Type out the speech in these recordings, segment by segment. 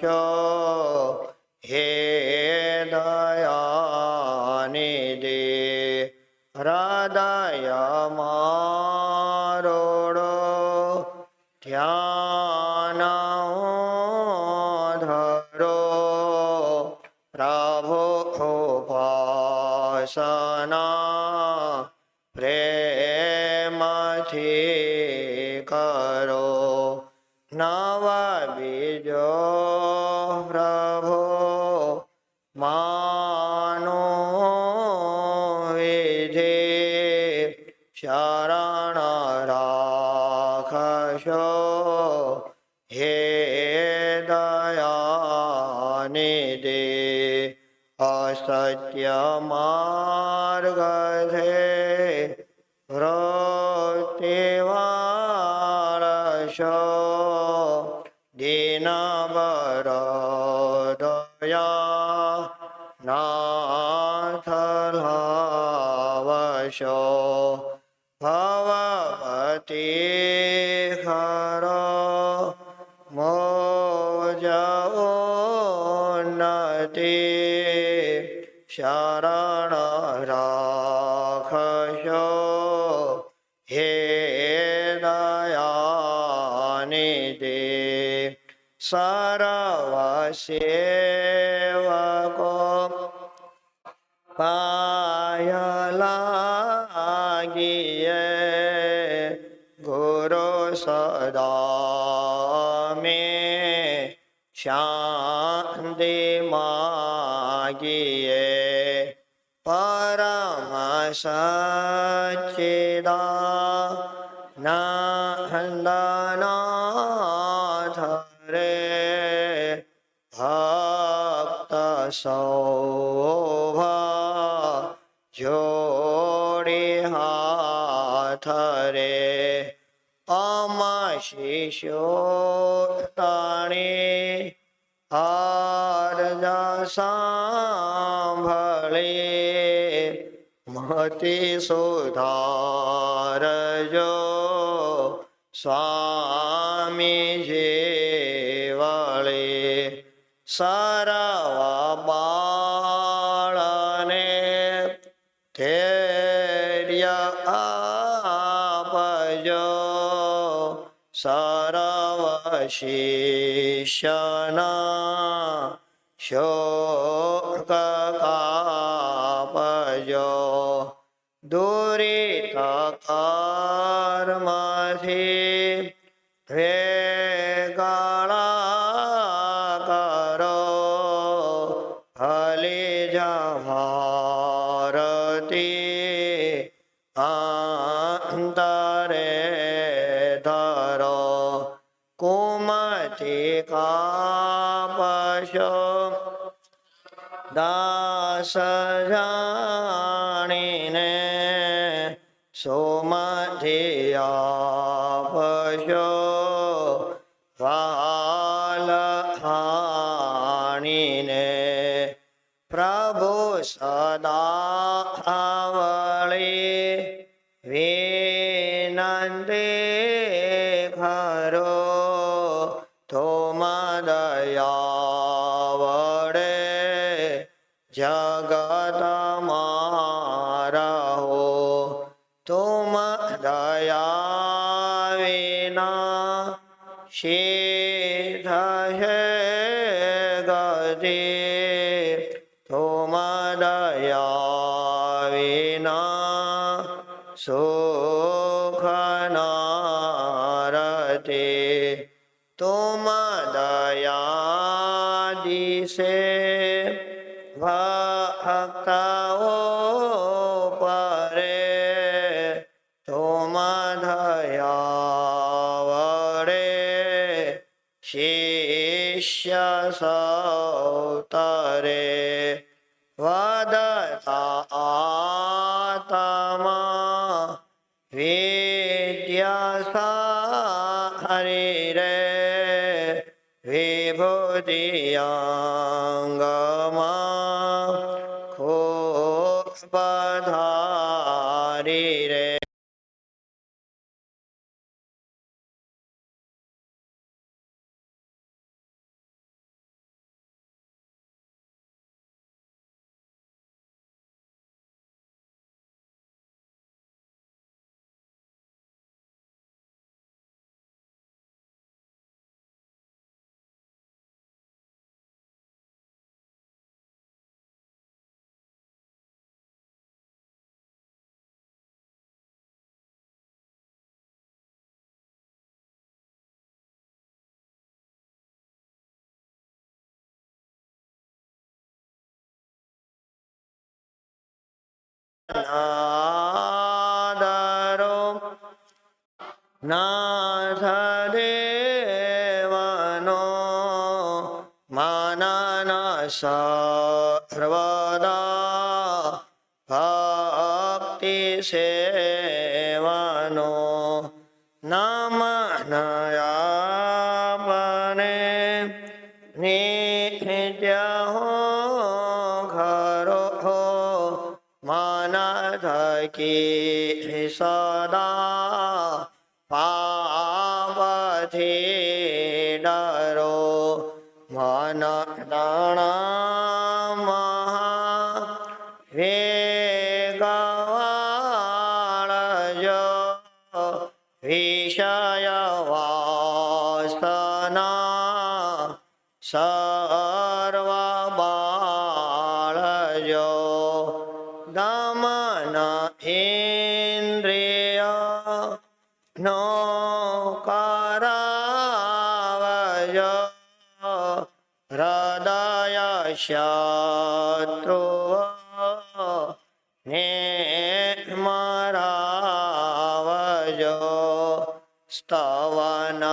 हे दयानिधि हृदय मारोड़ो ध्यान धरो प्रभु उपासना प्रेमथी करो नव बीजो प्रभु मानो विधि शरण राखशो हे दयानिधि असत्य मार्ग थे वृत्तिवारशो दीन दया नाथ लावशो भवपति खरो मोज उन्नति शरण राखशो हे दयानिधि सर्वसेवको पाय लागिए गुरु सदा में शांति मागिए परम सच्चिदानंदनाथ रे भक्त शोभा जोड़ी हाथ रे अम शिष्योताणी आर्ज सांभळे मति सुधारजो स्वामी जेवळे सर्व बाळने धैर्य आपजो सर्व शिष्यना शोक कापजो दुरित कर्मथी भेगाळा करो भले भारती अंतरे धरो कुमति कापशो दास जाणीने सुमति आपशो वाल हाणीने प्रभु सदा आवळे विनंती खरो तुम दया वडे जगत मारा हो तुम दया विना सिद्ध है गति तुम दया विना सुख नारते तुम दया दिसे भक्तों परे तुम दया वरे शिष्य सौतरे वदता आत्मा विद्या सारी रे विभूतियांगमा खूब पधारी रे। નાદરો નાથ દેવનો માનન સર્વદા ભક્તિ સેવનો નમ નયાપને નિત્ય હો ઘરો મન થકી સદા પાપથી ડરો મન દણા વેગવાળજો વિષય વાસના સર્વ બાળજો દમન ઇન્દ્રિય નો કરાવજો હૃદય શત્રુ ને મરાવજો સ્તવન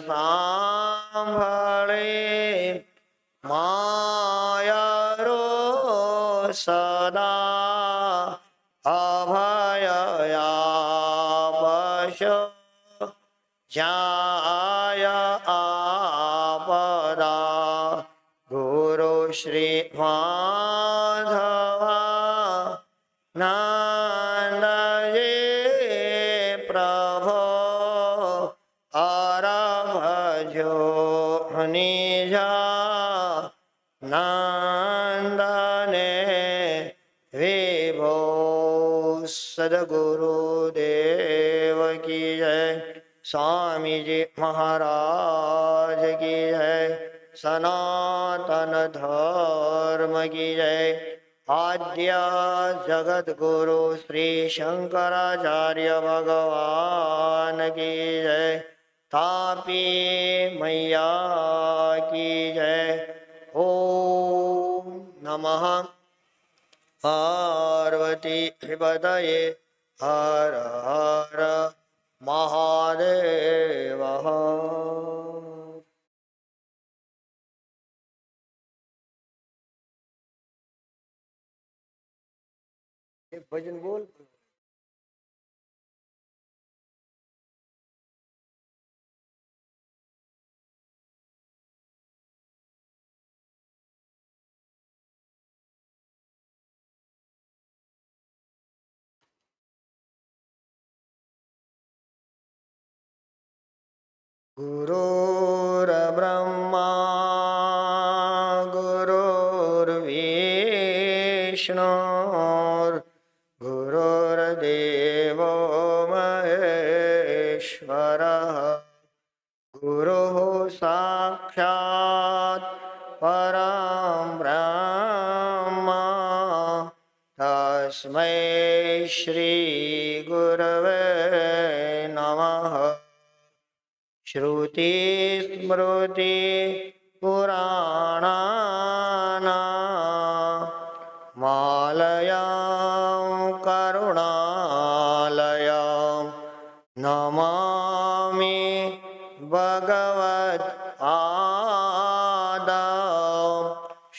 સાંભળે માયરો સદા અભય આપશો જાય આપદા ગુરુ શ્રી માધવા નંદજી પ્રભો અરભજો નિજા નંદને વિભો સદગુરુ દેવ કી જય સ્વામીજી મહારાજ કી જય સનાતન ધર્મ કી જય આદ્ય જગદગુરુ શ્રી શંકરાચાર્ય ભગવાન કી જય તાપી મૈયા કી જય ઓમ નમઃ પાર્વતી પતયે હર હર મહાદેવ. ભજન બોલ. ગુરુર્બ્રહ્મા ગુરુર્વિષ્ણુ ગુરુર્દેવો મહેશ્વરઃ ગુરુઃ સાક્ષાત પરમ બ્રહ્મ તસ્મૈ શ્રી ગુરવે નમઃ. શ્રુતિ સ્મૃતિ પુરાણાનામાલયં કરુણાલયં નમામિ ભગવત્ પાદં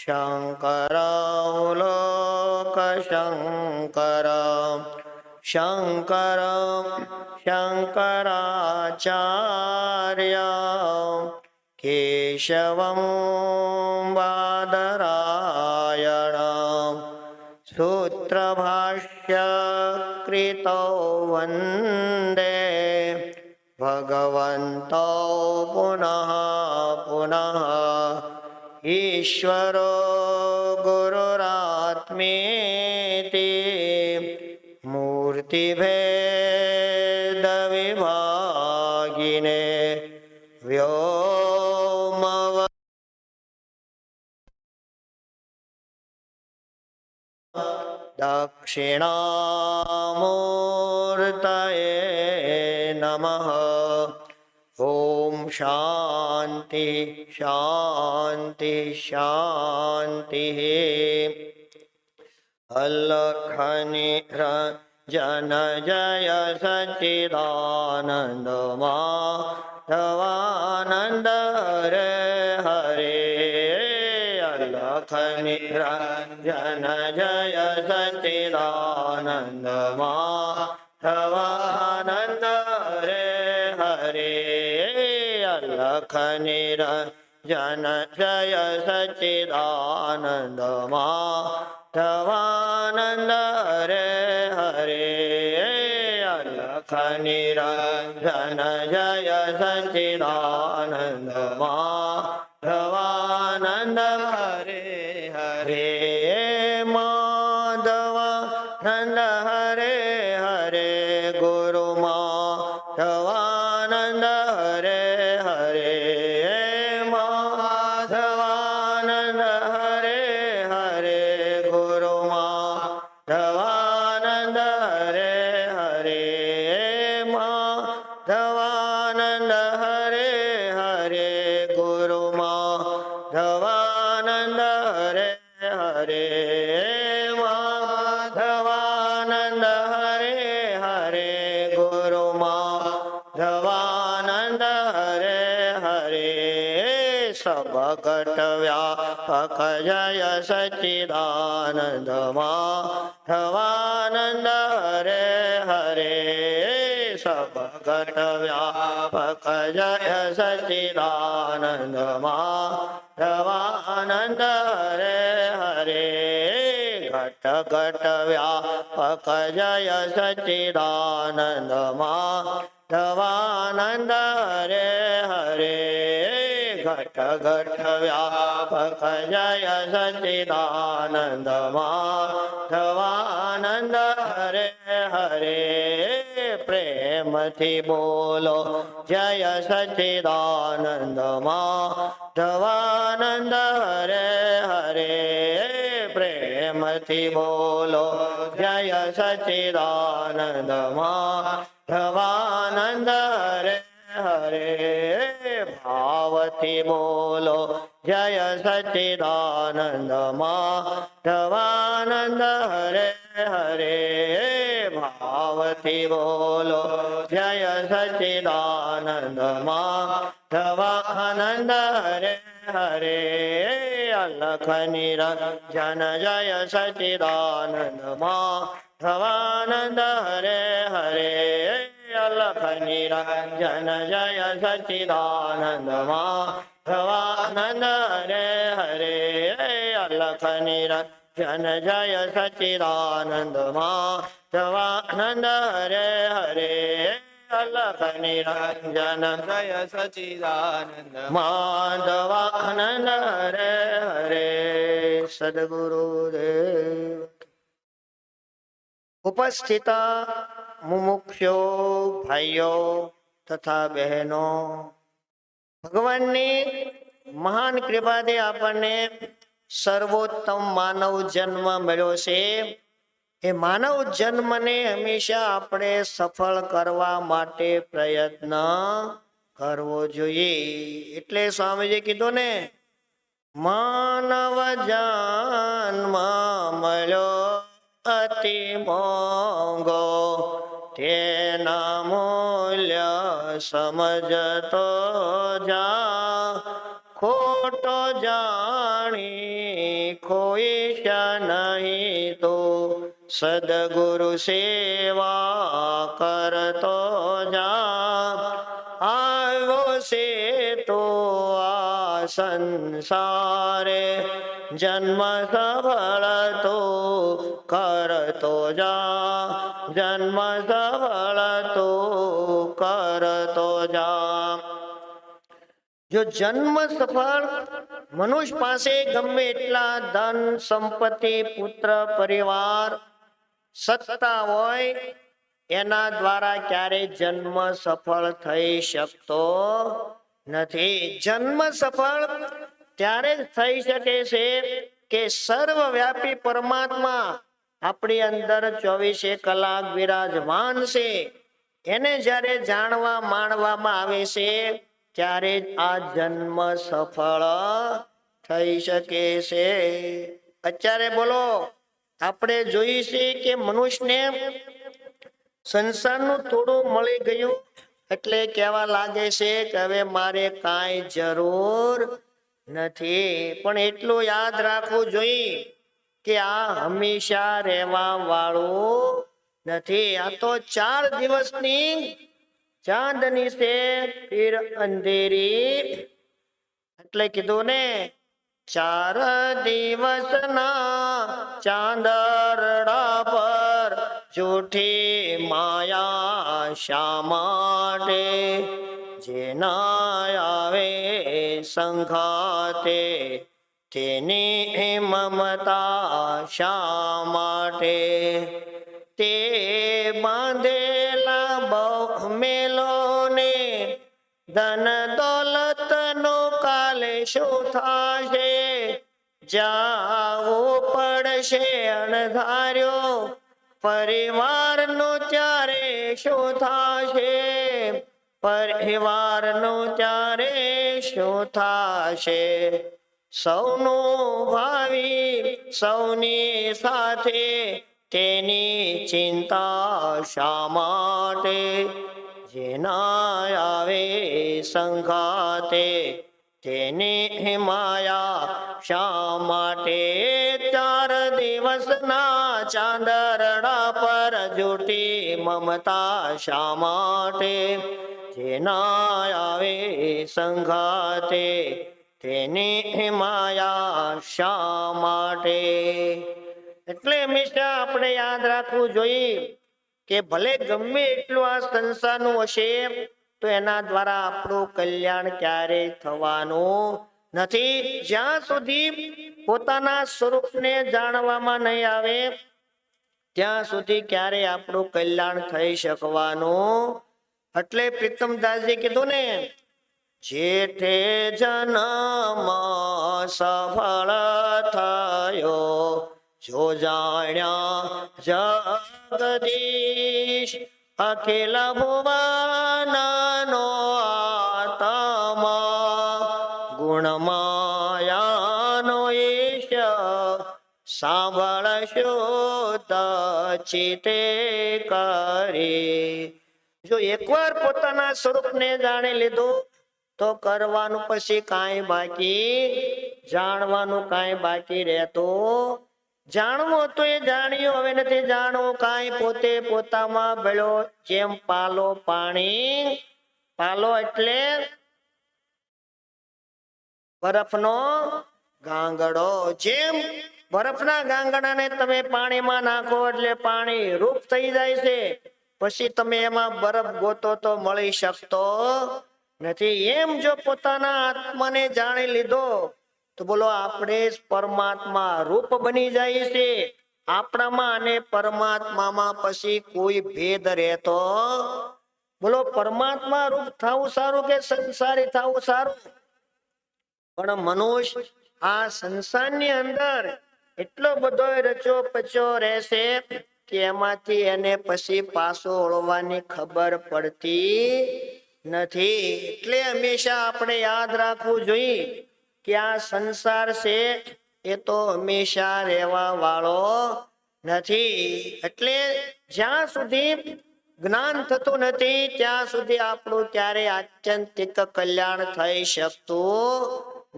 શંકરં લોકશંકરં શંકરં શંકરાચાર્ય કેશવં બાદરાયણં સૂત્રભાષ્ય કૃતો વંદે ભગવન્તો પુનઃ પુનઃ. ઈશ્વરો ગુરુરાત્મેતિ મૂર્તિભેદ વિભાગિને વ્યોમવ દક્ષિણામૂર્તયે નમઃ. ઓમ શાંતિ શાંતિ શાંતિ. અલખ નિરંજન જય સચ્ચિદાનંદ માધવાનંદ હરે હરે. અલખ નિરંજન જય સચ્ચિદાનંદ માધવાનંદ હરે હરે. અલખ નિરંજન જય સચ્ચિદાનંદ માધવાનંદ હરે હરે. અલખ નિરંજન જય સચ્ચિદાનંદ માધવાનંદ હરે હરે. માધવાનંદ હરે હરે. ગુરુ માધવાનંદ હરે હરે. માધવાનંદ હરે હરે. ગુરુ માધવાનંદ હરે હરે. માધવાનંદ હરે હરે. ગુરુ માધવાનંદ હરે હરે. માધવાનંદ હરે હરે. ગુરુ માધવાનંદ હરે હરે. સબકટ વ્યાપક જય સચ્ચિદાનંદ માધવાનંદ હરે હરે. સબકટ વ્યાપક જય સચ્ચિદાનંદ માધવાનંદ હરે હરે. ઘટ ઘટ વ્યાપક જય સચ્ચિદાનંદ માધવાનંદ હરે હરે. ઘટ ઘટ વ્યાપક જય સચ્ચિદાનંદ માધવાનંદ હરે હરે. પ્રેમથી બોલો જય સચ્ચિદાનંદ માધવાનંદ હરે હરે. પ્રેમથી બોલો જય સચ્ચિદાનંદ માધવાનંદ હરે હરે. ભાવથી બોલો જય સચ્ચિદાનંદ માધવાનંદ હરે હરે. ભાવથી બોલો જય સચ્ચિદાનંદ માધવાનંદ હરે હરે. અલખ નિરંજન જય સચ્ચિદાનંદ માધવાનંદ હરે હરે. અલખ નિરંજન જય સચ્ચિદાનંદ માધવાનંદ હરે હરે. અલખ નિરંજન જય સચ્ચિદાનંદ માધવાનંદ હરે હરે. અલખ નિરંજન જય સચ્ચિદાનંદ માધવાનંદ હરે હરે. સદગુરુદેવ. ઉપસ્થિત મુમુક્ષો ભાઈઓ તથા બહેનો, ભગવાનની મહાન કૃપાથી આપણને સર્વોત્તમ માનવ જન્મ મળ્યો છે. એ માનવ જન્મને હંમેશા આપણે સફળ કરવા માટે પ્રયત્ન કરવો જોઈએ. એટલે સ્વામીજી કીધું ને, માનવ જન્મ મળ્યો અતિ મોંઘો, તેના મૂલ્ય સમજતો જા. ખોટો જાણી ખોઈશ નહીં તો, સદગુરુ સેવા કરતો જા. આવ્યો છે તો આ સંસારે, જન્મ સફળ તો કરતો જા. જન્મ સફળ તો કરતો જા. જો જન્મ સફળ મનુષ્ય પાસે ગમે એટલા ધન સંપત્તિ પુત્ર પરિવાર સત્તા હોય, એના દ્વારા ક્યારેય જન્મ સફળ થઈ શકતો નથી. જન્મ સફળ ત્યારે જ થઈ શકે છે કે સર્વવ્યાપી પરમાત્મા આપણી અંદર 24 કલાક વિરાજમાન છે. એને જ્યારે જાણવા માણવામાં આવે છે ત્યારે જ આ જન્મ સફળ થઈ શકે છે. અત્યારે બોલો, આપણે જોઈએ છે કે મનુષ્યને સંસારનું થોડું મળી ગયું એટલે કેવા લાગે છે કે હવે મારે કાંઈ જરૂર નથી. પણ એટલું યાદ રાખવું જોઈએ કે આ હંમેશા રહેવા વાળું નથી. આ તો 4 દિવસની ચાંદની છે, ફિર અંધેરી. એટલે કીધું ને 4 દિવસના ચાંદરડા પર જૂઠી માયા શા માટે? જેના આવે સંઘાતે તેની મમતા શા માટે? તે બાંધેલા બહુ મેલોને ધન દોલત નું કાલે શું થાશે? જાવું પડશે અણધાર્યો પરિવારનું ત્યારે શું થાશે? પરિવારનું ત્યારે શું થાશે? સૌનું ભાવિ સૌની સાથે તેની ચિંતા શા માટે? જેના આવે સંઘાતે તેની માયા શા માટે? 4 દિવસના ચાંદરડા પર જૂઠી મમતા શા માટે? જેના આવે સંઘાતે તેની માયા શા માટે? એટલે હંમેશા આપણે યાદ રાખવું જોઈએ કે ભલે ગમે એટલું આ સંસારનું હશે તો એના દ્વારા આપણું કલ્યાણ ક્યારેય થવાનું નથી. જ્યાં સુધી પોતાના સ્વરૂપને જાણવામાં નહીં આવે ત્યાં સુધી ક્યારેય આપણું કલ્યાણ થઈ શકવાનું. એટલે પ્રીતમદાસજી કીધું ને, જેઠે જન્મ સફળ થયો જો જાણ્યા જગદીશ અખિલ ભુવનનો આત્મા ગુણમાયાનો ઈશ સાંભળશો ચિતે કરી. જો એકવાર પોતાના સ્વરૂપને જાણી લીધું તો કરવાનું પછી કાંઈ બાકી, જાણવાનું કાંઈ બાકી રહેતું. જાણવું તો એ જાણ્યું, હવે નથી જાણવું કાંઈ. પોતે પોતામાં ભળ્યો જેમ પાલો પાણી. પાલો એટલે બરફનો ગાંગડો. જેમ બરફના ગાંગડાને તમે પાણીમાં નાખો એટલે પાણી રૂપ થઈ જાય છે, પછી તમે એમાં બરફ ગોતો તો મળી શકતો નથી. એમ જો પોતાના આત્માને જાણી લીધો તો બોલો આપણે પરમાત્મા રૂપ બની જાય છે. આપણામાં અને પરમાત્મામાં પછી કોઈ ભેદ રહેતો બોલો. પરમાત્મા રૂપ થવું સારું કે સંસારી થવું સારું? પણ મનુષ્ય આ સંસારની અંદર એટલો બધો રચો પચો રહેશે કે એમાંથી એને પછી પાછો વળવાની ખબર પડતી નથી. એટલે હંમેશા આપણે યાદ રાખવું જોઈએ કે આ સંસાર છે એ તો હંમેશા રહેવા વાળો નથી. એટલે જ્યાં સુધી જ્ઞાન થતું નથી ત્યાં સુધી આપણું ક્યારેય આત્યંતિક કલ્યાણ થઈ શકતું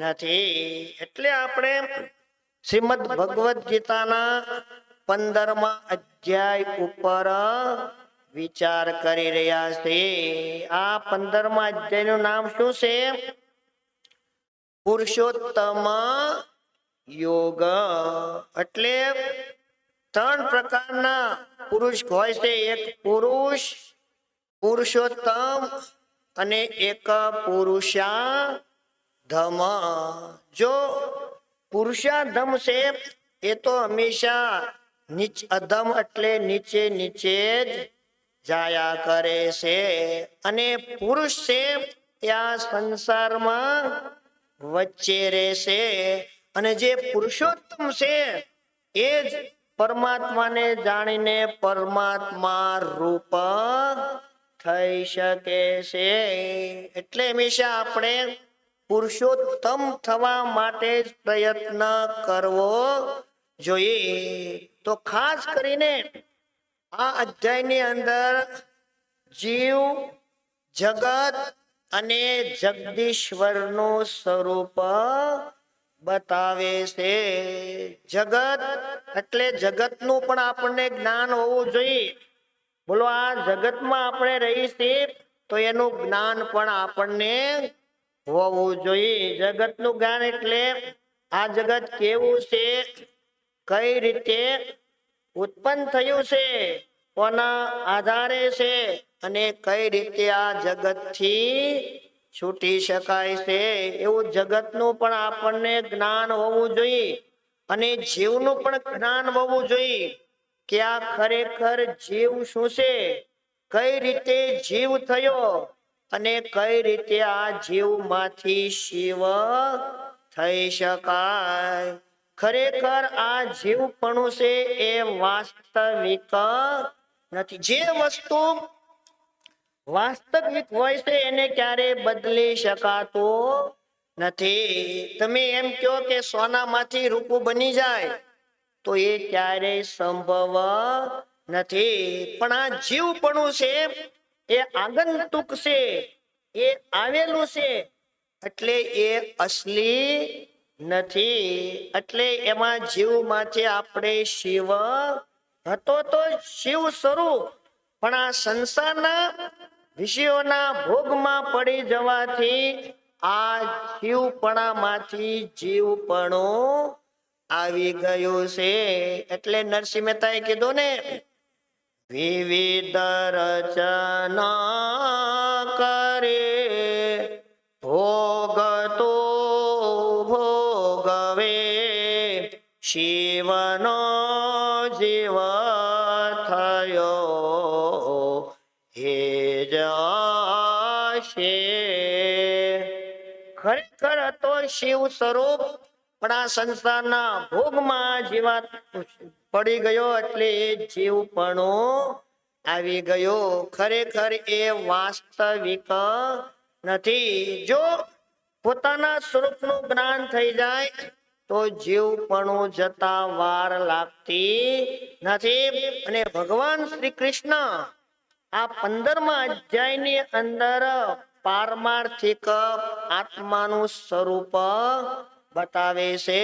નથી. એટલે આપણે શ્રીમદ ભગવદ ગીતાના 15મા અધ્યાય ઉપર વિચાર કરી રહ્યા છે. આ 15મા અધ્યાયનું નામ શું છે? પુરુષોત્તમ યોગ. એટલે 3 પ્રકારના પુરુષ હોય છે. એક પુરુષ, પુરુષોત્તમ અને એક પુરુષાધમ. જો પુરુષાધમ છે એ તો હંમેશા નીચ અધમ એટલે નીચે નીચે જ જાયા કરે છે. અને પુરુષ છે એ આ સંસારમાં વચ્ચે રહેશે. અને જે પુરુષોત્તમ છે એ જ પરમાત્માને જાણીને પરમાત્મા રૂપ થઈ શકે છે. એટલે હંમેશા આપણે પુરુષોત્તમ થવા માટે જ પ્રયત્ન કરવો જોઈએ. તો ખાસ કરીને આ અધ્યાયની અંદર જીવ, જગત અને જગદીશ્વરનું સ્વરૂપ બતાવે છે. જગત એટલે જગતનું પણ આપણને જ્ઞાન હોવું જોઈએ. બોલો, આ જગતમાં આપણે રહીએ છીએ તો એનું જ્ઞાન પણ આપણને હોવું જોઈએ. જગતનું જ્ઞાન એટલે આ જગત કેવું છે, કઈ રીતે ઉત્પન્ન થયું છે, કોના આધારે છે અને કઈ રીતે આ જગતથી છૂટી શકાય છે, એવું જગતનું પણ આપણને જ્ઞાન હોવું જોઈએ. અને જીવનું પણ જ્ઞાન હોવું જોઈએ કે આ ખરેખર જીવ શું છે, કઈ રીતે જીવ થયો અને કઈ રીતે આ જીવમાંથી શિવ થઈ શકાય. ખરેખર આ જીવપણું છે એ વાસ્તવિક નથી. જે વસ્તુ વાસ્તવિક હોય છે એને ક્યારે બદલી શકાતો નથી. તમે એમ કહો કે સોનામાંથી રૂપું બની જાય તો એ ક્યારેય સંભવ નથી. પણ આ જીવપણું છે એ આગંતુક છે, એ આવેલું છે, એટલે એ અસલી નથી. એટલે એમાં જીવમાંથી આપણે શિવ હતો તો શિવ સ્વરૂપ, પણ આ સંસારના વિષયોના ભોગમાં પડી જવાથી આ શિવપણામાંથી જીવપણું આવી ગયું છે. એટલે નરસિંહ મહેતાએ કીધું ને, વિવિધ રચના કરે ભોગતો ભોગવે, શિવનો જીવ થયો હે જશે. ખરેખર હતો શિવ સ્વરૂપ, પણ આ સંસારના ભોગમાં જીવાત પડી ગયો એટલે એ જીવપણું આવી ગયો. ખરેખર એ વાસ્તવિક નથી. જો પોતાના સ્વરૂપનું જ્ઞાન થઈ જાય તો જીવપણું જતા વાર લાગતી નથી. અને ભગવાન શ્રી કૃષ્ણ આ 15મા અધ્યાયની અંદર પારમાર્થિક આત્માનું સ્વરૂપ બતાવે છે.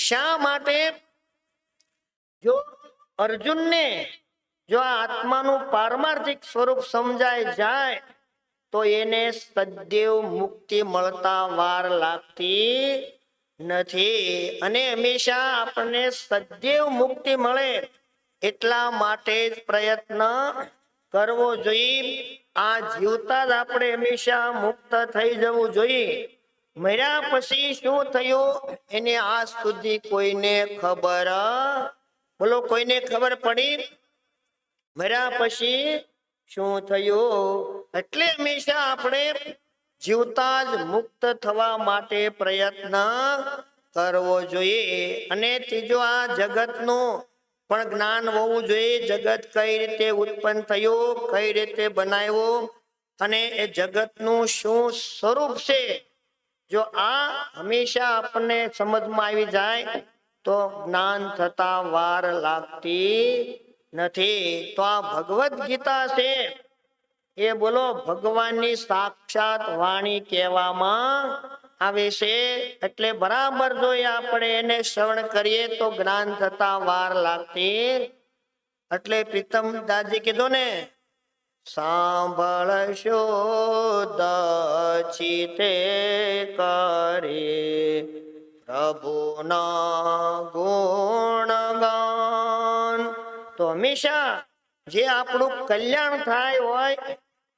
શા માટે? જો અર્જુનને જો આ આત્માનું પારમાર્થિક સ્વરૂપ સમજાય જાય તો એને સદૈવ મુક્તિ મળતા વાર લાગતી નથી. અને હંમેશા આપણને સદૈવ મુક્તિ મળે એટલા માટે જ પ્રયત્ન કરવો જોઈએ. આ જીવતા જ આપણે હંમેશા મુક્ત થઈ જવું જોઈએ. મર્યા પછી શું થયું એને આજ સુધી કોઈને ખબર, બોલો કોઈને ખબર પડી? મર્યા પછી શું થયું? એટલે હંમેશા આપણે જીવતા જ મુક્ત થવા માટે પ્રયત્ન કરવો જોઈએ. અને ત્રીજો, આ જગતનું પણ જ્ઞાન હોવું જોઈએ. જગત કઈ રીતે ઉત્પન્ન થયું, કઈ રીતે બનાવ્યું અને એ જગતનું શું સ્વરૂપ છે, જો આ હંમેશા આપણને સમજમાં આવી જાય તો જ્ઞાન થતા વાર લાગતી નથી. તો આ ભગવદ ગીતા છે એ બોલો ભગવાનની સાક્ષાત વાણી કહેવામાં આવે છે. એટલે બરાબર જો આપણે એને શ્રવણ કરીએ તો જ્ઞાન થતા વાર લાગતી. એટલે પ્રીતમ દાદી કીધું ને, સાંભળશો દચિતે કરે પ્રભુના ગુણગાન. તો હંમેશા જે આપણું કલ્યાણ થાય હોય,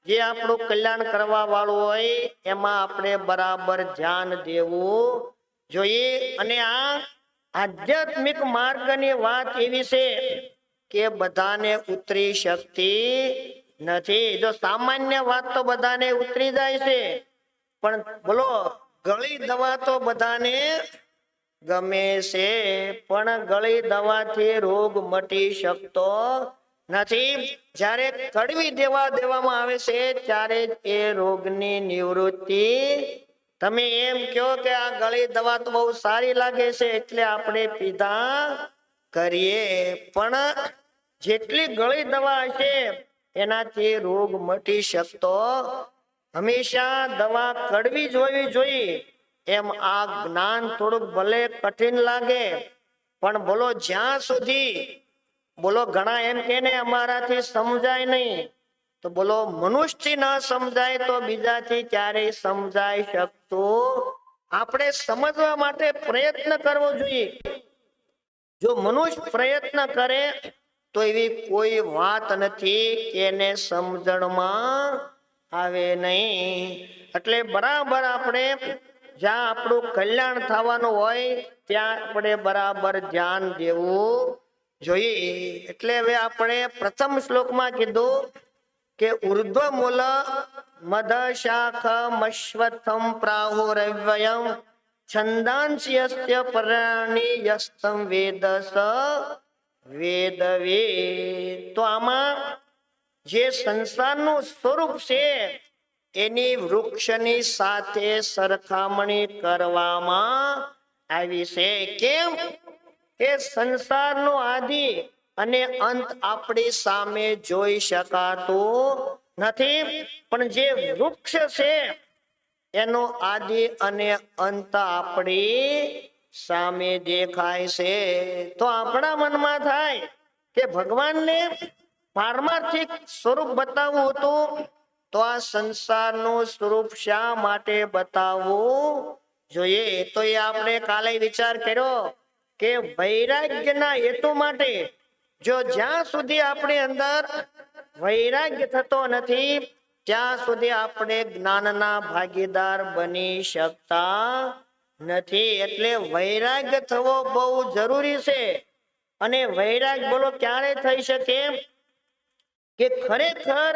જે આપણું કલ્યાણ કરવા વાળું હોય એમાં આપણે બરાબર ધ્યાન દેવું જોઈએ. અને આ આધ્યાત્મિક માર્ગની વાત એવી છે કે બધાને ઉતરી શકતી નથી. જો સામાન્ય વાત તો બધાને ઉતરી જાય છે, પણ બોલો ગળી દવા તો બધાને ગમે છે, પણ ગળી દવાથી રોગ મટી શકતો નથી. જ્યારે કડવી દવા દેવામાં આવે છે ત્યારે એ રોગની નિવૃત્તિ. તમે એમ કહો કે આ ગળી દવા તો બહુ સારી લાગે છે એટલે આપણે પીધા, કરીએ પણ જેટલી ગળી દવા હશે એનાથી રોગ મટી શકતો હંમેશા દવા કડવી જોવી જોઈએ. એમ આ જ્ઞાન થોડુંક ભલે કઠિન લાગે પણ બોલો જ્યાં સુધી બોલો ઘણા એમ કે ને અમારાથી સમજાય નહીં, તો બોલો મનુષ્યથી ન સમજાય તો બીજાથી ક્યારેય સમજાઈ શકતું. આપણે સમજવા માટે પ્રયત્ન કરવો જોઈએ. જો મનુષ્ય પ્રયત્ન કરે તો એવી કોઈ વાત નથી કે એને સમજણમાં આવે નહીં. એટલે બરાબર આપણે જ્યાં આપણું કલ્યાણ થવાનું હોય ત્યાં આપણે બરાબર ધ્યાન દેવું જોઈએ. એટલે હવે આપણે પ્રથમ શ્લોકમાં કીધું કે ઉર્ધ્વમૂલ મધ શાખ મશ્વત્થમ પ્રાહુરવ્યયમ છંદાંસી યસ્ય પરાણી યસ્તમ વેદ સ વેદવે. તો આમાં જે સંસારનું સ્વરૂપ છે એની વૃક્ષની સાથે સરખામણી કરવામાં આવી છે. કેમ કે સંસારનો આદિ અને અંત આપણી સામે જોઈ શકાતું નથી, પણ જે વૃક્ષ છે એનો આદિ અને અંત આપણી સામે દેખાય છે. તો આપણા મનમાં થાય કે ભગવાનને પારમાર્થિક સ્વરૂપ બતાવવું હતું તો આ સંસારનું સ્વરૂપ શા માટે બતાવવું જોઈએ? તો એ આપણે કાલે વિચાર કર્યો કે વૈરાગ્યના હેતુ માટે. જો જ્યાં સુધી આપણી અંદર વૈરાગ્ય થતો નથી ત્યાં સુધી આપણે જ્ઞાનના ભાગીદાર બની શકતા નથી. એટલે વૈરાગ્ય થવો બહુ જરૂરી છે. અને વૈરાગ્ય બોલો ક્યારે થઈ શકે કે ખરેખર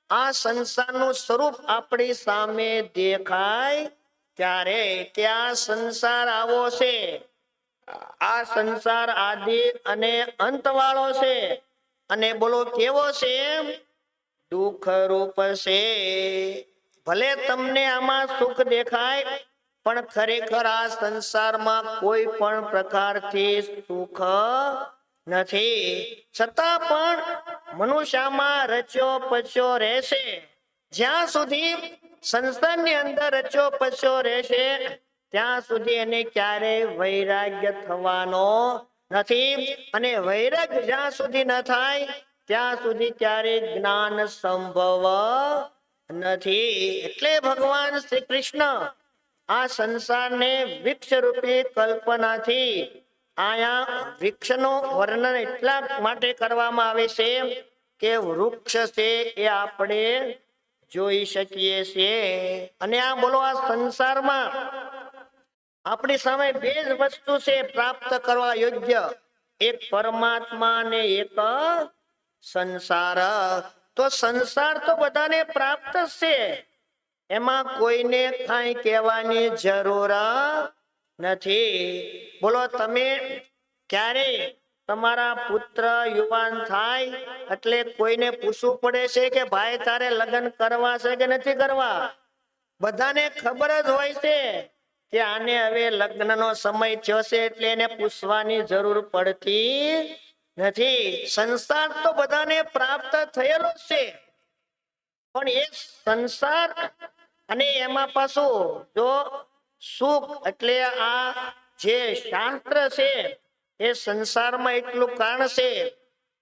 આ સંસારનું સ્વરૂપ આપણી સામે દેખાય ત્યારે કે આ સંસાર આવો છે, આ સંસાર આદિ અને અંત વાળો છે અને બોલો કેવો છે? દુઃખ રૂપ છે. ભલે તમને આમાં સુખ દેખાય પણ ખરેખર આ સંસારમાં કોઈ પણ પ્રકારથી સુખ નથી. છતાં પણ મનુષ્યમાં રચ્યો પચ્યો રહેશે. જ્યાં સુધી સંસારની અંદર રચ્યો પચ્યો રહેશે ત્યાં સુધી એને ક્યારેય વૈરાગ્ય થવાનો નથી. અને વૈરાગ્ય જ્યાં સુધી ન થાય ત્યાં સુધી ક્યારેય જ્ઞાન સંભવ નથી. એટલે ભગવાન શ્રી કૃષ્ણ આ સંસારને વૃક્ષ રૂપી કલ્પનાથી આયા વૃક્ષનું વર્ણન એટલા માટે કરવામાં આવે છે કે વૃક્ષ છે એ આપણે જોઈ શકીએ છીએ. અને આ બોલો આ સંસારમાં આપણી સામે બે જ વસ્તુ છે પ્રાપ્ત કરવા યોગ્ય, એક પરમાત્મા ને એક સંસાર. તો સંસાર તો બધાને પ્રાપ્ત છે, એમાં કોઈને કાંઈ કહેવાની જરૂર નથી. બોલો તમે ક્યારે તમારા પુત્ર યુવાન થાય એટલે કોઈને પૂછવું પડે છે કે ભાઈ તારે લગ્ન કરવા છે કે નથી કરવા? બધાને ખબર જ હોય છે કે આને હવે લગ્નનો સમય થયો છે એટલે એને પૂછવાની જરૂર પડતી નથી. સંસાર તો બધાને પ્રાપ્ત થયેલો છે, પણ એ સંસાર અને એમાં પાછું જો સુખ એટલે આ જે શાસ્ત્ર છે એ સંસારમાં એટલું કારણ છે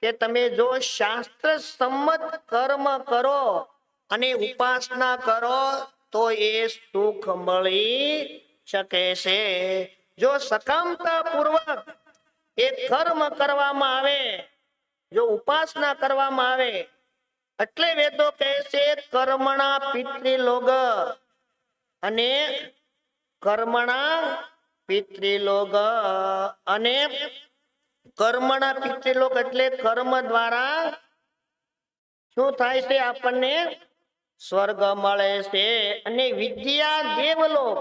કે તમે જો શાસ્ત્ર સંમત કર્મ કરો અને ઉપાસના કરો તો એ સુખ મળી શકે છે. જો સકામતા પૂર્વક એ કર્મ કરવામાં આવે, જો ઉપાસના કરવામાં આવે, એટલે વેદો કહે છે કર્મણા પિતૃલોક અને કર્મણા પિતૃલોક. અને કર્મણા પિતૃલોક એટલે કર્મ દ્વારા શું થાય છે? આપણને સ્વર્ગ મળે છે. અને વિદ્યા દેવલોક,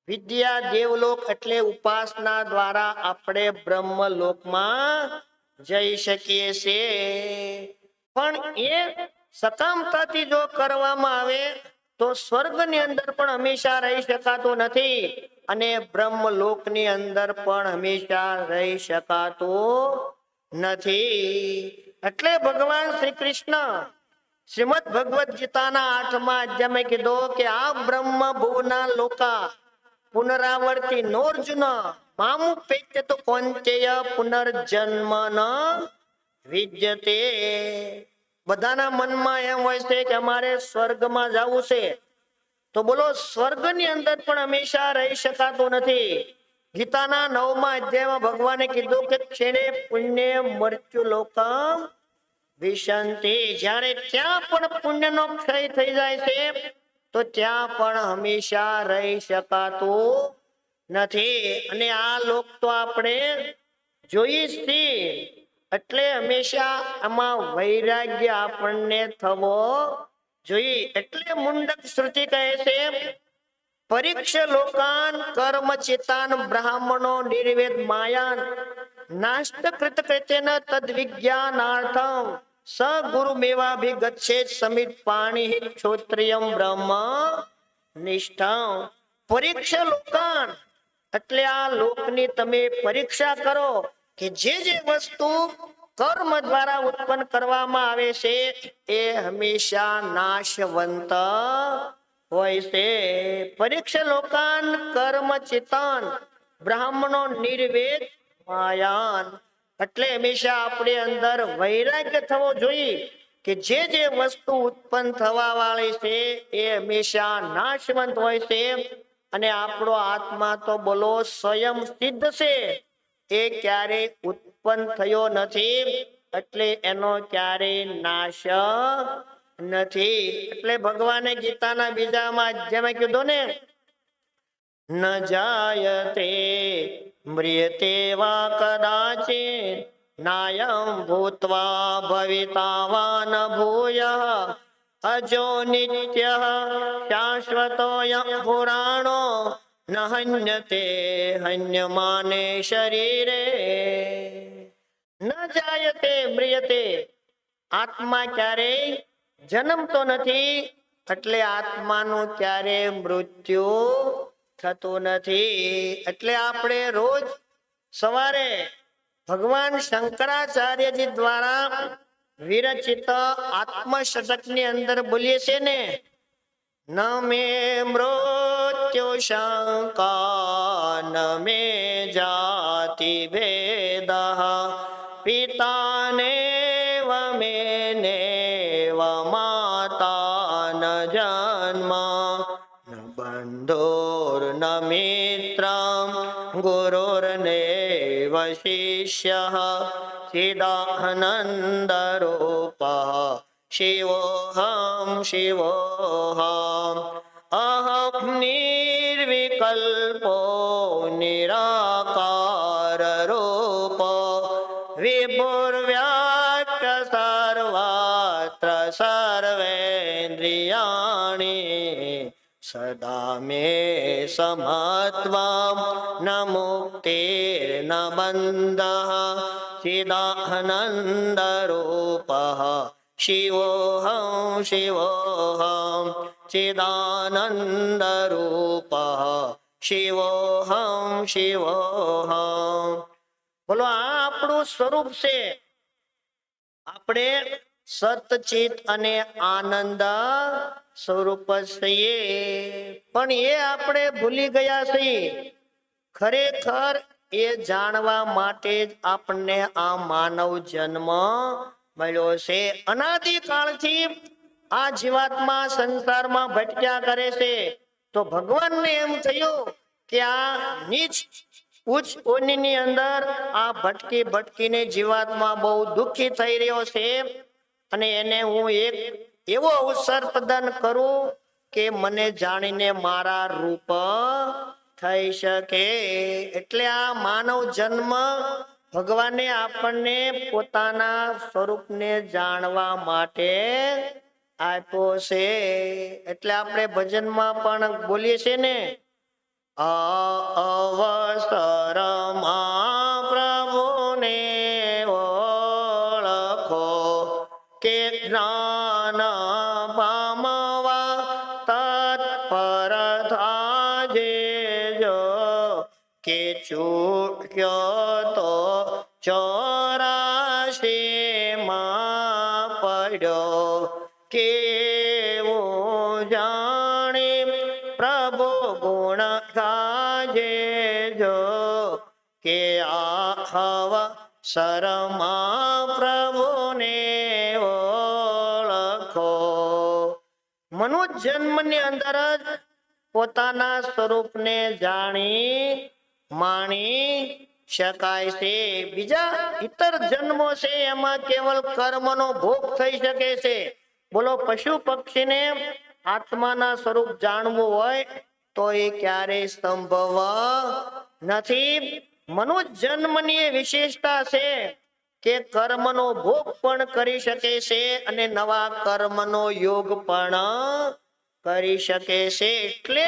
વિદ્યા દેવલોક એટલે ઉપાસના દ્વારા આપણે બ્રહ્મલોકમાં જઈ શકીએ છીએ. પણ એ સકામતાથી જો કરવામાં આવે તો સ્વર્ગની અંદર પણ હંમેશા રહી શકાતું નથી. અને બ્રહ્મલોકની અંદર પણ હંમેશા રહી શકાતું નથી. એટલે ભગવાન શ્રી કૃષ્ણ શ્રીમદ ભગવદ ગીતાના 8મા અધ્યાયમાં કીધું કે આ બ્રહ્મ ભુવના લોકા પુનરાવર્તી નોર્જુન મામુપેત્ય તો કોંચેય પુનર્જન્મ ન વિદ્યતે. બધાના મનમાં એમ હોય છે કે અમારે સ્વર્ગમાં જવું છે, તો બોલો સ્વર્ગની અંદર પણ હંમેશા રહી શકાતું નથી. ગીતાના 9મા અધ્યાયમાં ભગવાને કીધું કે ક્ષણે પુણ્ય મૃત્યુ લોકમ વિશંતિ. જ્યારે ત્યાં પણ પુણ્યનો ક્ષય થઈ જાય છે તો ત્યાં પણ હંમેશા રહી શકાતું નથી. અને આ લોક તો આપણે જોઈએ છીએ. એટલે હંમેશા આમાં વૈરાગ્ય આપણને થવો જોઈએ. એટલે મુંડક શ્રુતિ કહે છે પરીક્ષ લોકાન કર્મ ચેતાન બ્રાહ્મણો નિર્વેદ માયાન નાસ્ત કૃત કૃત્યેન તદ વિજ્ઞાનાર્થમ સ ગુરુમેવાભિગચ્છેત સમિત પાણી ક્ષોત્રિયમ બ્રહ્મ નિષ્ઠા. પરીક્ષ લોકાન એટલે આ લોકની તમે પરીક્ષા કરો કે જે વસ્તુ કર્મ દ્વારા ઉત્પન્ન કરવામાં આવે છે એ હંમેશા નાશવંત હોય છે. પરીક્ષા લોકાન કર્મ ચેતન બ્રાહ્મણો નિર્વેદ માયાન. એટલે હંમેશા આપણી અંદર વૈરાગ્ય થવો જોઈએ કે જે વસ્તુ ઉત્પન્ન થવા વાળી છે એ હંમેશા નાશવંત હોય છે. અને આપણો આત્મા તો બોલો સ્વયં સિદ્ધ છે, એ ક્યારે ઉત્પન્ન થયો નથી, એટલે એનો ક્યારે નાશ નથી. એટલે ભગવાને ગીતાના બીજામાં અધ્યાયમાં કીધું ને ન જાયતે મ્રિયતે વા કદાચિત નાયં ભૂત્વા ભવિતાવાન ભૂયઃ અજો નિત્યઃ શાશ્વતોયં પુરાણો ન હન્યતે હન્યમાને શરીરે. ન જાયતે મ્રિયતે. આત્મા ક્યારેય જન્મતો નથી, એટલે આત્માનું ક્યારે મૃત્યુ થતું નથી. એટલે આપણે રોજ સવારે ભગવાન શંકરાચાર્યજી દ્વારા વિરચિત આત્મશતકની અંદર બોલીએ છે ને ન મે મૃત્યુ શંકા ન મે જાતિ ભેદ પિતાને મે નેવ માતા ન જન્મ ન બંધુર ન મિત્રમ ગુરુર્નેવ શિષ્યઃ ચિદાનંદ રૂપઃ શિવોહમ શિવોહમ અહમ નિર્વિકલ્પો નિરાકાર રૂપો વિભુર્વ્યાપ્ત સર્વત્ર સર્વેન્દ્રિયાણિ સદા મે સમત્વં ન મુક્તિર્ન બંધઃ ચિદાનંદ રૂપઃ શિવોહમ શિવોહમ ચિદાનંદ રૂપઃ શિવોહમ શિવોહમ. બોલો આ આપણું સ્વરૂપ છે. આપણે સતચિત અને આનંદ સ્વરૂપ છીએ, પણ એ આપણે ભૂલી ગયા છીએ. ખરેખર એ જાણવા માટે જ આપણને આ માનવ જન્મ મળ્યો છે. અનાદિકાળથી આ જીવાત્મા સંસારમાં ભટક્યા કરે છે, તો ભગવાનને એમ થયું કે આ નીચ ઉચ્ચ યોનિની અંદર આ ભટકી ભટકીને જીવાત્મા બહુ દુઃખી થઈ રહ્યો છે, અને એને હું એક એવો અવસર પ્રદાન કરું કે મને જાણીને મારા રૂપ થઈ શકે. એટલે આ માનવ જન્મ ભગવાને આપણને પોતાના સ્વરૂપને જાણવા માટે આપ્યો છે. એટલે આપણે ભજનમાં પણ બોલીએ છીએ ને અવસરમાં પ્રભુને ઓળખો કે જ્ઞાન પામવા તત્પર થાજે જો કે ચૂક્યો તો 84 માં પડ્યો કેવું જાણી પ્રભુ ગુણ ગાજે જો કે આહવ શરમા પ્રભુને ઓળખો. મનુષ્ય જન્મની અંદર જ પોતાના સ્વરૂપને જાણી માણી શકાય છે. બીજા ઇતર જન્મો છે એમાં કેવલ કર્મનો ભોગ થઈ શકે છે. બોલો પશુ પક્ષીને આત્માના સ્વરૂપ જાણવું હોય તો એ ક્યારેય સંભવ નથી. મનુષ્ય જન્મની વિશેષતા છે કે કર્મનો ભોગ પણ કરી શકે છે અને નવા કર્મનો યોગ પણ કરી શકે છે. એટલે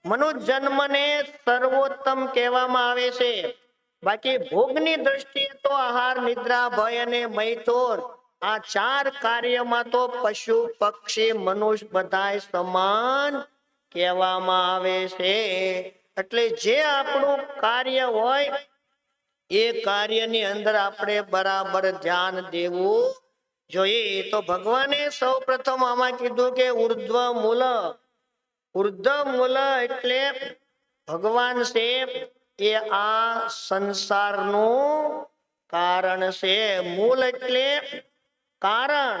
મનુષ્ય જન્મને સર્વોત્તમ કહેવામાં આવે છે. બાકી ભોગની દ્રષ્ટિએ તો આહાર, નિદ્રા, ભય અને મૈથુન આ 4 કાર્યમાં તો પશુ પક્ષી મનુષ્ય બધાય સમાન કહેવામાં આવે છે. એટલે જે આપણું કાર્ય હોય એ કાર્યની અંદર આપણે બરાબર ધ્યાન દેવું જોઈએ. તો ભગવાને સૌ પ્રથમ આમાં કીધું કે ઉર્ધ્વ મૂલ. ઉર્ધ્વ મૂલ એટલે ભગવાન છે એ આ સંસારનું કારણ છે. મૂળ એટલે કારણ.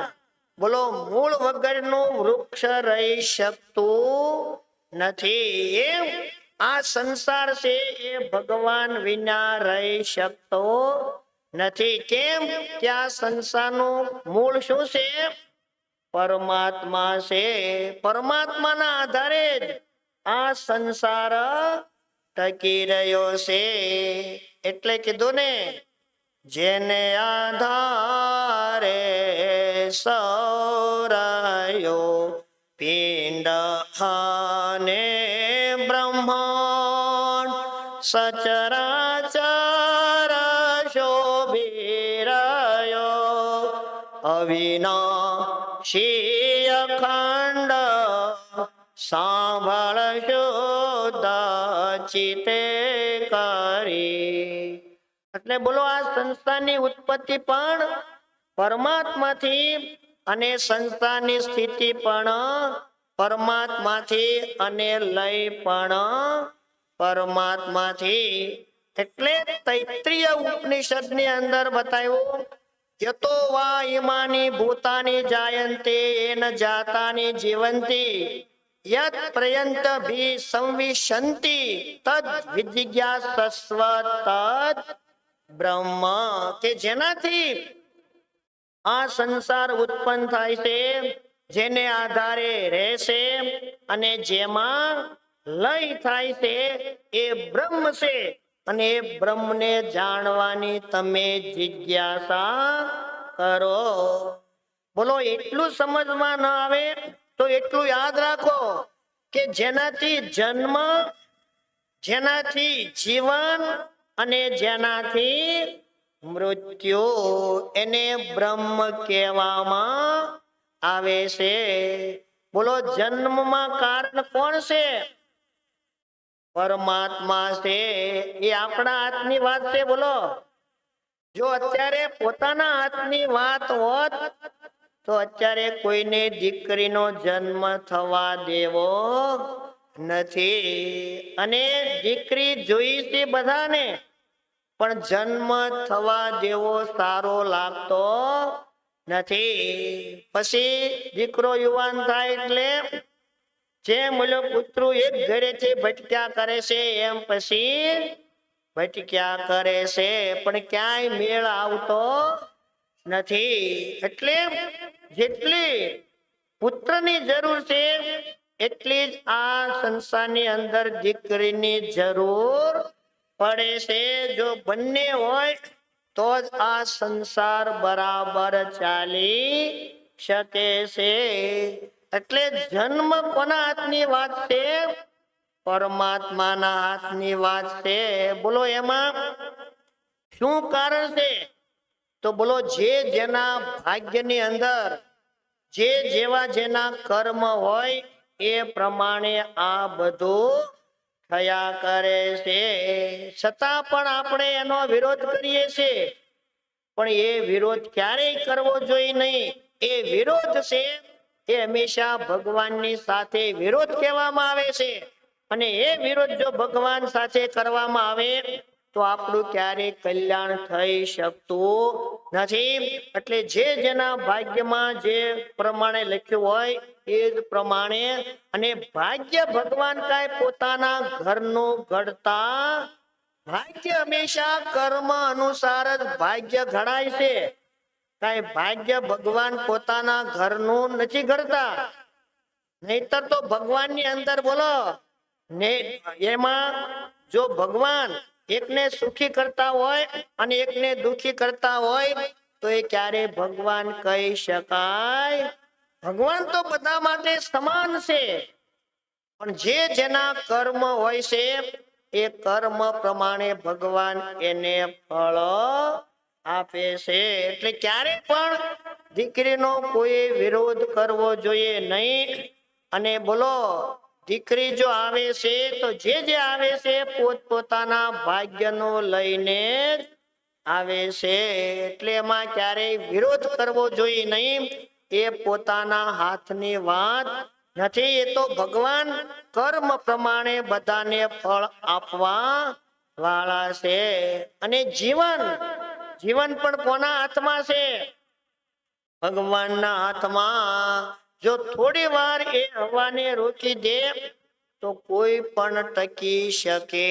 બોલો મૂળ વગરનું વૃક્ષ રહી શકતું નથી. એમ આ સંસાર છે એ ભગવાન વિના રહી શકતો નથી. કેમ કે આ સંસારનું મૂળ શું છે? પરમાત્મા છે. પરમાત્માના આધારે જ આ સંસાર ટકી રહ્યો છે. એટલે કીધું ને જેને આધારે સૌરયો પિંડ અને બ્રહ્માંડ સચરાચર શોભિરયો અવિનાશી અખંડ સાંભળ શુદ્ધ ચિતે કરી. એટલે બોલો આ સંસ્થાની ઉત્પત્તિ પણ પરમાત્માથી અને સંસ્થાની સ્થિતિ પણ પરમાત્માથી અને લય પણ પરમાત્માથી. એટલે તૈત્રીય ઉપનિષદની અંદર બતાવ્યું યતો વા ઇમાની ભૂતાની જાયન્તે એન જાતાની જીવંતી યત પ્રયંત ભી સંવિશંતિ તદ વિજિજ્ઞાસસ્વ તદ બ્રહ્મ. કે જેનાથી આ સંસાર ઉત્પન્ન થાય છે, જેને આધારે રહેશે અને જેમાં લય થાય છે એ બ્રહ્મ છે. અને એ બ્રહ્મને જાણવાની તમે જિજ્ઞાસા કરો. બોલો એટલું સમજમાં ન આવે તો એટલું યાદ રાખો કે જેનાથી જન્મ, જેનાથી જીવન અને જેનાથી મૃત્યુ એને બ્રહ્મ કહેવામાં આવે છે. બોલો જન્મમાં કારણ કોણ છે? પરમાત્મા છે. એ આપણા હાથની વાત છે. બોલો જો અત્યારે પોતાના હાથની વાત હોત તો અત્યારે કોઈને દીકરીનો જન્મ થવા દેવો નથી. અને દીકરી જોઈ છે બધાને, પણ જન્મ થવા દેવો સારો લાગતો નથી. પછી દીકરો યુવાન થાય એટલે જેમ ઓલો કૂતરું એક ઘરેથી ભટક્યા કરે છે એમ પછી ભટક્યા કરે છે, પણ ક્યાંય મેળ આવતો નથી. એટલે જેટલી પુત્રની જરૂર છે એટલી જ આ સંસારની અંદર દીકરીની જરૂર પડે છે. જો બંને હોય તો જ આ સંસાર બરાબર ચાલી શકે છે. એટલે જન્મ કોના હાથની વાત છે? પરમાત્માના હાથની વાત છે. બોલો એમાં શું કારણ છે? તો બોલો જે જેના ભાગ્યની અંદર જે જેવા જેના કર્મ હોય એ પ્રમાણે આ બધું થયા કરે છે, છતાં પણ આપણે એનો વિરોધ કરીએ છીએ. પણ એ વિરોધ ક્યારેય કરવો જોઈએ નહીં. એ વિરોધ છે એ હંમેશા ભગવાનની સાથે વિરોધ કહેવામાં આવે છે. અને એ વિરોધ જો ભગવાન સાથે કરવામાં આવે તો આપણું ક્યારેય કલ્યાણ થઈ શકતું નથી. એટલે જે જેના ભાગ્યમાં જે પ્રમાણે લખ્યું હોય એ જ પ્રમાણે. અને ભાગ્ય ભગવાન કાંઈ પોતાના ઘરનું ઘડતા ભાગ્ય હંમેશા કર્મ અનુસાર જ ભાગ્ય ઘડાય છે. કાંઈ ભાગ્ય ભગવાન પોતાના ઘરનું નથી ઘડતા. નહીતર તો ભગવાનની અંદર બોલો ને એમાં જો ભગવાન એકને સુખી કરતા હોય અને એકને દુખી કરતા હોય તો એ ક્યારે ભગવાન કહી શકાય? ભગવાન તો બધા માટે સમાન છે. પણ જે જેના કર્મ હોય છે એ કર્મ પ્રમાણે ભગવાન એને ફળ આપે છે. એટલે ક્યારે પણ દીકરીનો કોઈ વિરોધ કરવો જોઈએ નહીં. અને બોલો દીકરી જો આવે છે તો જે આવે છે પોતપોતાના ભાગ્યનો લઈને જ આવે છે. એટલે એમાં ક્યારેય વિરોધ કરવો જોઈએ નહીં. એ પોતાના હાથની વાત નથી. એ તો ભગવાન કર્મ પ્રમાણે બધાને ફળ આપવા વાળા છે. અને જીવન પણ કોના હાથમાં છે? ભગવાનના હાથમાં. જો થોડી વાર એ હવાને રોકી દે તો કોઈ પણ ટકી શકે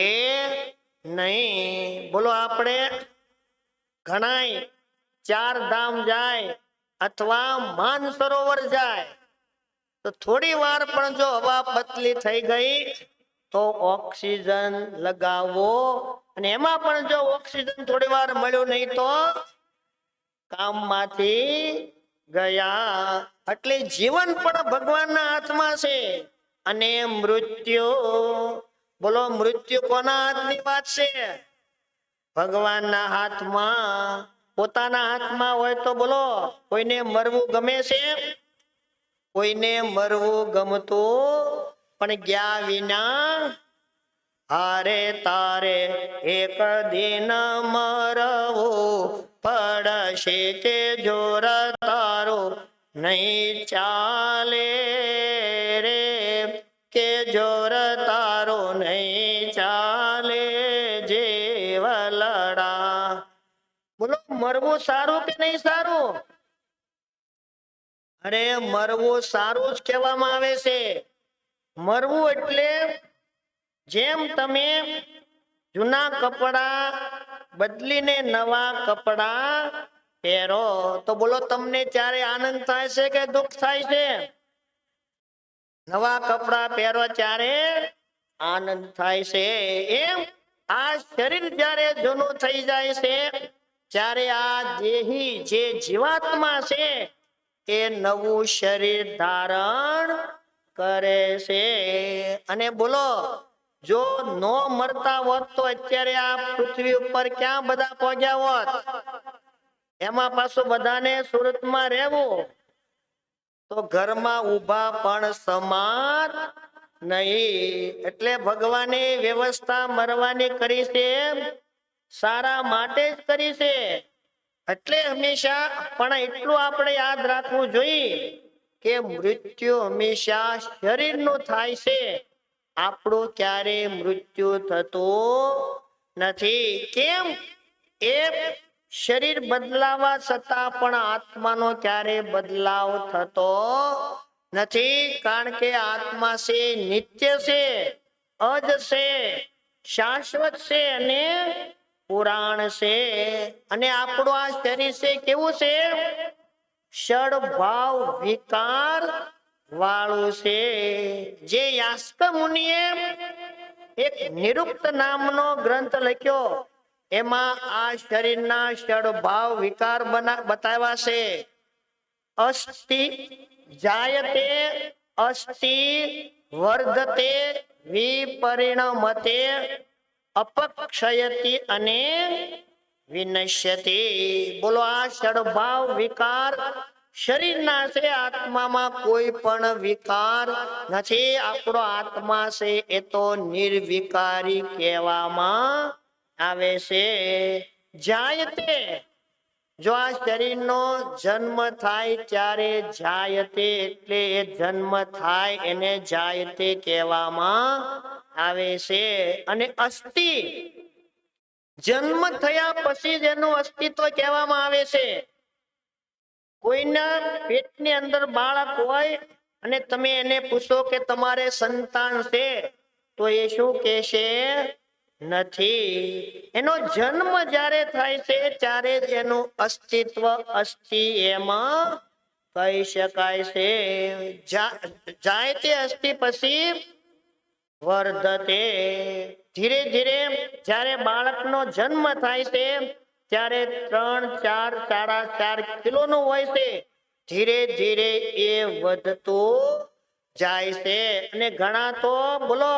નહીં. બોલો આપણે ઘણાય 4 ધામ જાય અથવા માનસરોવર જાય તો થોડી વાર પણ જો હવા પતલી થઈ ગઈ તો ઓક્સિજન લગાવવો. અને એમાં પણ જો ઓક્સિજન થોડી વાર મળ્યું નહીં તો કામમાંથી ગયા. એટલે જીવન પણ ભગવાનના હાથમાં છે. અને મૃત્યુ બોલો મૃત્યુ કોના હાથની વાત છે? ભગવાનના હાથમાં. પોતાના હાથમાં હોય તો બોલો કોઈને મરવું ગમે છે? કોઈને મરવું ગમતું પણ ગયા વિના હારે તારે એક દિન મરવું પડશે કે જોર તારો નહીં ચાલે રે, કે જોર તારો નહીં ચાલે જેવલડા. બોલો મરવું સારું કે નહીં સારું? અરે મરવું સારું જ કહેવામાં આવે છે. મરવું એટલે જેમ તમે જૂના કપડા બદલીને નવા કપડા પહેરો તો બોલો તમને ત્યારે આનંદ થાય છે કે દુઃખ થાય છે? નવા કપડા પહેરો ત્યારે આનંદ થાય છે. એમ આ શરીર જ્યારે જૂનું થઈ જાય છે ત્યારે આ દેહી જે જીવાત્મા છે એ નવું શરીર ધારણ કરે છે. અને બોલો જો નો મરતા હોત તો અત્યારે આ પૃથ્વી ઉપર ક્યાં બધા પહોંચ્યા હોત? એમાં પાછું બધાને સુરતમાં રહેવું તો ઘરમાં ઊભા પણ સમાત નહીં. એટલે ભગવાને વ્યવસ્થા મરવાની કરી છે સારા માટે જ કરી છે. એટલે હંમેશા પણ એટલું આપણે યાદ રાખવું જોઈએ કે મૃત્યુ હંમેશા શરીરનું થાય છે. આપણું ક્યારે મૃત્યુ થતું નથી. કેમ? એ શરીર બદલાવા છતાં પણ આત્માનો ક્યારે બદલાવ થતો નથી. કારણ કે આત્મા છે નિત્ય છે, અજ છે, શાશ્વત છે અને પુરાણ છે. અને આપણું આ શરીર છે કેવું છે? ષડભાવ વિકાર વાળું છે. જે યાસ્ક મુનિએ એક નિરુક્ત નામનો ગ્રંથ લખ્યો એમાં આ શરીરના ષડભાવ વિકાર બતાવ્યા છે. અસ્થિ જાયતે, અસ્થિ વર્ધતે, વિપરિણમતે, અપક્ષયતિ અને વિનશ્યતિ. બોલો આ ષડભાવ વિકાર શરીરના છે, આત્મામાં કોઈ પણ વિકાર નથી. આપણો આત્મા છે એ તો નિર્વિકારી કહેવામાં આવે છે. જાયતે, જો આ શરીરનો જન્મ થાય ત્યારે જાયતે એટલે એ જન્મ થાય એને જાયતે કહેવામાં આવે છે. અને અસ્થિ, જન્મ થયા પછી જેનું અસ્તિત્વ કહેવામાં આવે છે. કોઈના પેટની અંદર બાળક હોય અને તમે એને પૂછો કે તમારે સંતાન છે, તો એ શું કહેશે? નથી. એનો જન્મ જ્યારે થાય છે ત્યારે જ એનું અસ્તિત્વ અસ્થિ એમાં કહી શકાય છે. જાય તે અસ્થિ પછી વર્ધતે, ધીરે ધીરે જ્યારે બાળકનો જન્મ થાય છે ત્યારે 3, 4, 4.5 કિલોનું હોય છે. ધીરે ધીરે એ વધતું જાય છે અને ઘણા તો બોલો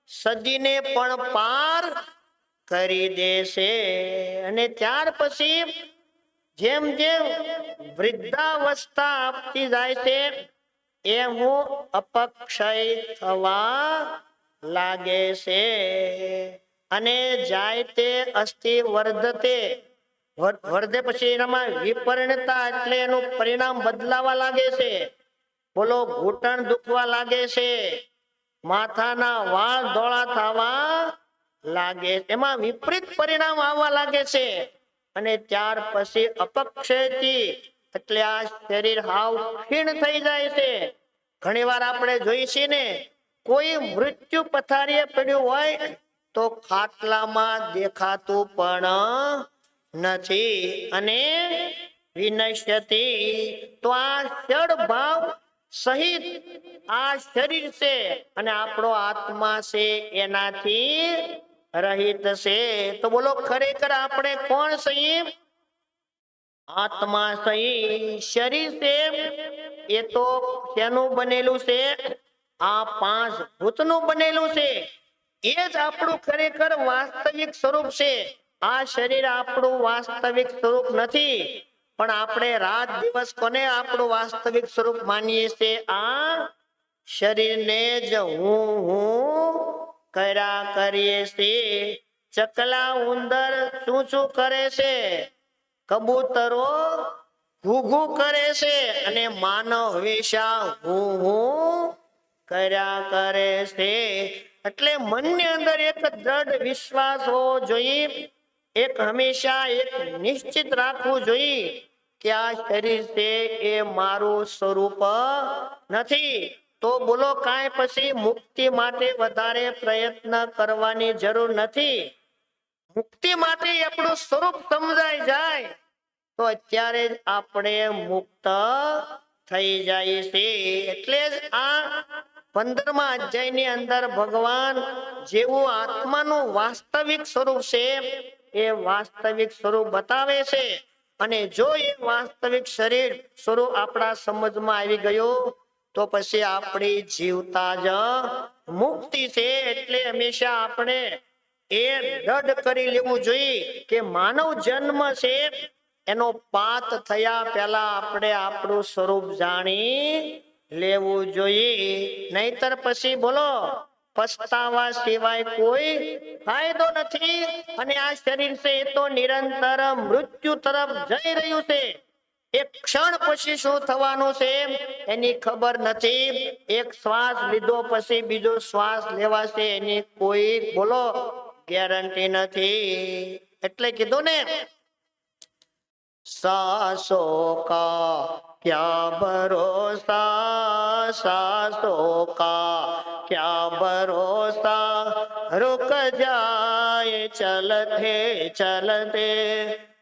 સદીને પણ પાર કરી દેશે. અને ત્યાર પછી જેમ જેમ વૃદ્ધાવસ્થા આપતી જાય છે એમ હું અપક્ષય થવા લાગે છે. અને જાય તે અસ્થિ વર્ધતે, વર્ધે પછી એનામાં વિપરિણતા એટલે એનું પરિણામ બદલાવા લાગે છે. બોલો ઘૂંટણ દુખવા લાગે છે, માથાના વાળ ધોળા થવા લાગે, એમાં વિપરીત પરિણામ આવવા લાગે છે. અને ત્યાર પછી અપક્ષયથી એટલે આ શરીર હાવ ક્ષીણ થઈ જાય છે. ઘણી વાર આપણે જોઈ છીએ ને, કોઈ મૃત્યુ પથારીએ પડ્યું હોય તો ખાટલામાં દેખાતું પણ નથી. અને વિનશ્યતિ, તો આ જડ ભાવ સહિત આ શરીર છે અને આપણો આત્મા છે એનાથી રહિત છે. તો બોલો ખરેખર આપણે કોણ છીએ? આત્મા સહી. શરીર છે એ તો શેનું બનેલું છે? આ 5 ભૂતનું બનેલું છે. એ જ આપણું ખરેખર વાસ્તવિક સ્વરૂપ છે. આ શરીર આપણું વાસ્તવિક સ્વરૂપ નથી, પણ આપણે રાત દિવસ કોને આપણું વાસ્તવિક સ્વરૂપ માનીએ છીએ? આ શરીરને જ હું કર્યા કરીએ છીએ. ચકલા ઉંદર શું શું કરે છે? કબૂતરો ઘૂઘૂ કરે છે અને માનવ હંમેશા હું કર્યા કરે છે. એટલે મનની અંદર એક દ્રઢ વિશ્વાસ હોવો જોઈએ, એક હંમેશા એક નિશ્ચિત રાખવું જોઈએ કે આ શરીર છે એ મારું સ્વરૂપ નથી. તો બોલો કાંઈ પછી મુક્તિ માટે વધારે પ્રયત્ન કરવાની જરૂર નથી. મુક્તિ માટે આપણું સ્વરૂપ સમજાઈ જાય તો અત્યારે જ આપણે મુક્ત થઈ જાય છે. એટલે જ આ 15મા અધ્યાયની અંદર ભગવાન જેવું આત્માનું વાસ્તવિક સ્વરૂપ છે એ વાસ્તવિક સ્વરૂપ બતાવે છે. અને જો એ વાસ્તવિક શરીર સ્વરૂપ આપણા સમજમાં આવી ગયું તો પછી આપણી જીવતા જ મુક્તિ છે. એટલે હંમેશા આપણે એ દ્રઢ કરી લેવું જોઈએ કે માનવ જન્મ છે એનો પાત થયા પહેલા આપણે આપણું સ્વરૂપ જાણી લેવું જોઈએ. નહીતર પછી બોલો પછતાવા સિવાય કોઈ ફાયદો નથી. અને આ શરીર છે એ તો નિરંતર મૃત્યુ તરફ જઈ રહ્યું છે. એક ક્ષણ પછી શું થવાનું છે એની ખબર નથી. એક શ્વાસ લીધો પછી બીજો શ્વાસ લેવાશે એની કોઈ બોલો ગેરંટી નથી. એટલે કીધું ને, सांसों का क्या भरोसा, सांसों का क्या भरोसा, रुक जाए चलते चलते,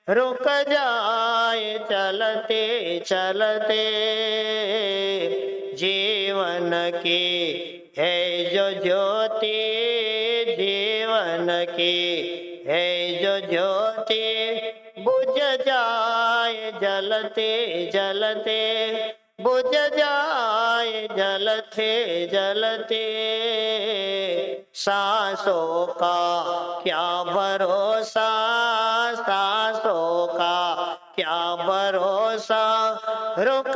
रुक जाए चलते चलते, जीवन की है जो ज्योति, जीवन की है जो ज्योति, बुझ जाए जलते जलते, बुझ जाए जलते जलते, सांसों का क्या भरोसा, सांसों का क्या भरोसा, रुक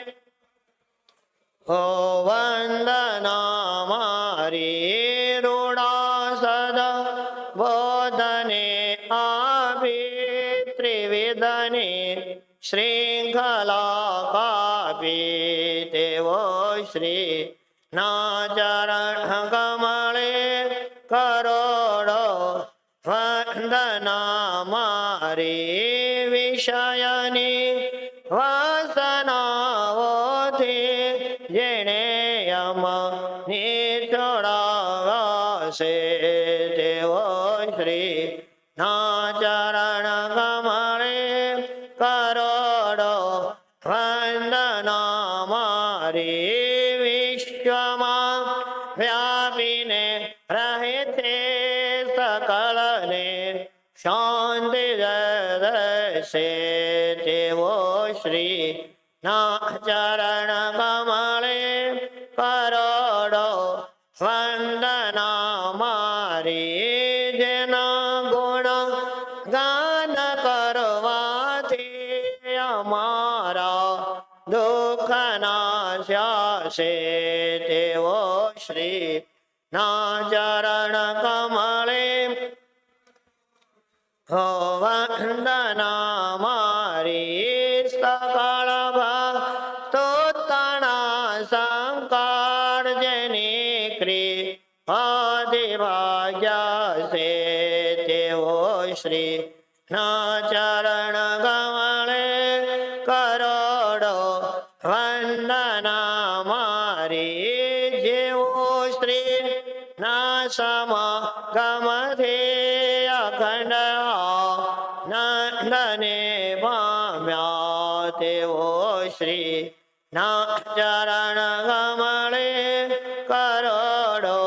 ધને આપી ત્રિવિધની શ્રૃંખલા કાપી તેવો શ્રી ના ચરણ કમળે કરોડો વંદના મારી વિષયની વાસનાઓથી જેણે છોડાવશે તેવો શ્રી ના ચરણ કમળે કરોડો વંદના મારી વિશ્વમાં વ્યાપીને રહે છે સકળને શાંતિ દેશે તેવો શ્રી ના ચરણ કમળે કરોડો વંદના મારી જેના ગુણ ગાન કરવાથી અમારા દુઃખ નાશ્યાશે તેવો શ્રી ના ચરણ કમળે વંદના મારી સકળ ભક્તો તણા સંકળ જેની કૃપાધિભાગ્યા છે તેવો શ્રી ના ચરણ કમળે કરોડો વંદના મારી જેવો શ્રી ના સમગમથી અખંડ નંદને પામ્યા તેવો શ્રી ના ચરણ કમળે કરોડો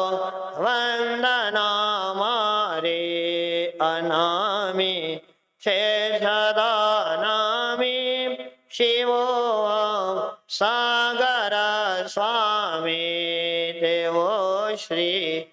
વંદના મારી અનામી છે સદા નામી શિવો સાગર સ્વામી તેવો શ્રી